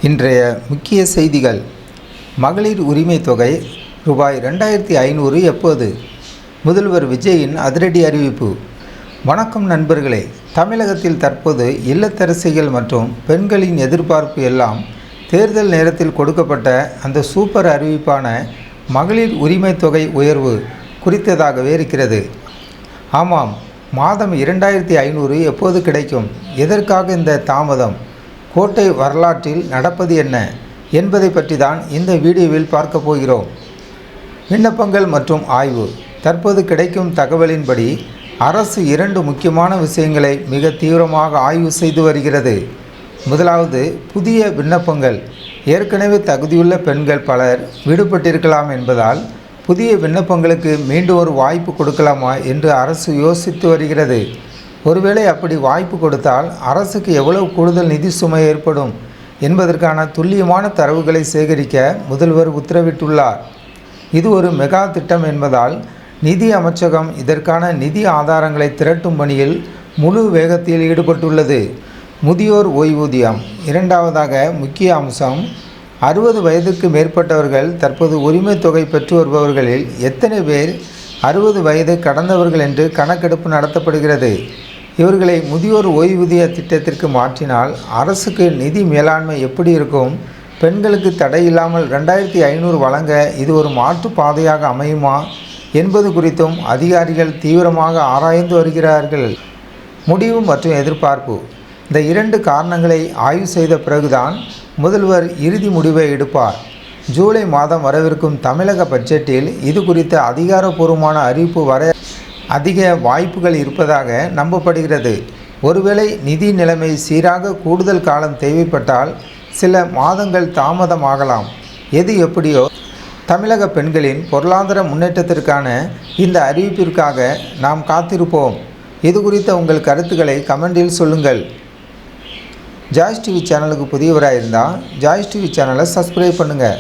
இன்றைய முக்கிய செய்திகள். மகளிர் உரிமை தொகை ரூபாய் 2500 எப்போது? முதல்வர் விஜயின் அதிரடி அறிவிப்பு. வணக்கம் நண்பர்களே. தமிழகத்தில் தற்போது இல்லத்தரசிகள் மற்றும் பெண்களின் எதிர்பார்ப்பு எல்லாம் தேர்தல் நேரத்தில் கொடுக்கப்பட்ட அந்த சூப்பர் அறிவிப்பான மகளிர் உரிமை தொகை உயர்வு குறித்ததாகவே இருக்கிறது. ஆமாம், மாதம் 2500 எப்போது கிடைக்கும்? எதற்காக இந்த தாமதம்? கோட்டை வரலாற்றில் நடப்பது என்ன என்பதை பற்றி தான் இந்த வீடியோவில் பார்க்க போகிறோம். விண்ணப்பங்கள் மற்றும் ஆய்வு. தற்போது கிடைக்கும் தகவலின்படி அரசு 2 முக்கியமான விஷயங்களை மிக தீவிரமாக ஆய்வு செய்து வருகிறது. முதலாவது, புதிய விண்ணப்பங்கள். ஏற்கனவே தகுதியுள்ள பெண்கள் பலர் விடுபட்டிருக்கலாம் என்பதால் புதிய விண்ணப்பங்களுக்கு மீண்டும் ஒரு வாய்ப்பு கொடுக்கலாமா என்று அரசு யோசித்து வருகிறது. ஒருவேளை அப்படி வாய்ப்பு கொடுத்தால் அரசுக்கு எவ்வளவு கூடுதல் நிதி சுமை ஏற்படும் என்பதற்கான துல்லியமான தரவுகளை சேகரிக்க முதல்வர் உத்தரவிட்டுள்ளார். இது ஒரு மெகா திட்டம் என்பதால் நிதி அமைச்சகம் இதற்கான நிதி ஆதாரங்களை திரட்டும் பணியில் முழு வேகத்தில் ஈடுபட்டுள்ளது. முதியோர் ஓய்வூதியம். இரண்டாவதாக முக்கிய அம்சம், 60 வயதுக்கு மேற்பட்டவர்கள் தற்போது உரிமை தொகை பெற்று வருபவர்களில் எத்தனை பேர் 60 வயது கடந்தவர்கள் என்று கணக்கெடுப்பு நடத்தப்படுகிறது. இவர்களை முதியோர் ஓய்வூதிய திட்டத்திற்கு மாற்றினால் அரசுக்கு நிதி மேலாண்மை எப்படி இருக்கும்? பெண்களுக்கு தடையில்லாமல் 2500 வழங்க இது ஒரு மாற்று பாதையாக அமையுமா என்பது குறித்தும் அதிகாரிகள் தீவிரமாக ஆராய்ந்து வருகிறார்கள். முடிவு மற்றும் எதிர்பார்ப்பு. இந்த 2 காரணங்களை ஆய்வு செய்த பிறகுதான் முதல்வர் இறுதி முடிவை எடுப்பார். ஜூலை மாதம் வரவிருக்கும் தமிழக பட்ஜெட்டில் இது குறித்த அதிகாரப்பூர்வமான அறிவிப்பு வர அதிக வாய்ப்புகள் இருப்பதாக நம்பப்படுகிறது. ஒருவேளை நிதி நிலைமை சீராக கூடுதல் காலம் தேவைப்பட்டால் சில மாதங்கள் தாமதமாகலாம். எது எப்படியோ, தமிழக பெண்களின் பொருளாதார முன்னேற்றத்திற்கான இந்த அறிவிப்பிற்காக நாம் காத்திருப்போம். இது குறித்த உங்கள் கருத்துக்களை கமெண்டில் சொல்லுங்கள். ஜாய்ஸ் டிவி சேனலுக்கு புதியவராக இருந்தால் ஜாய்ஸ் டிவி சேனலை சப்ஸ்கிரைப் பண்ணுங்கள்.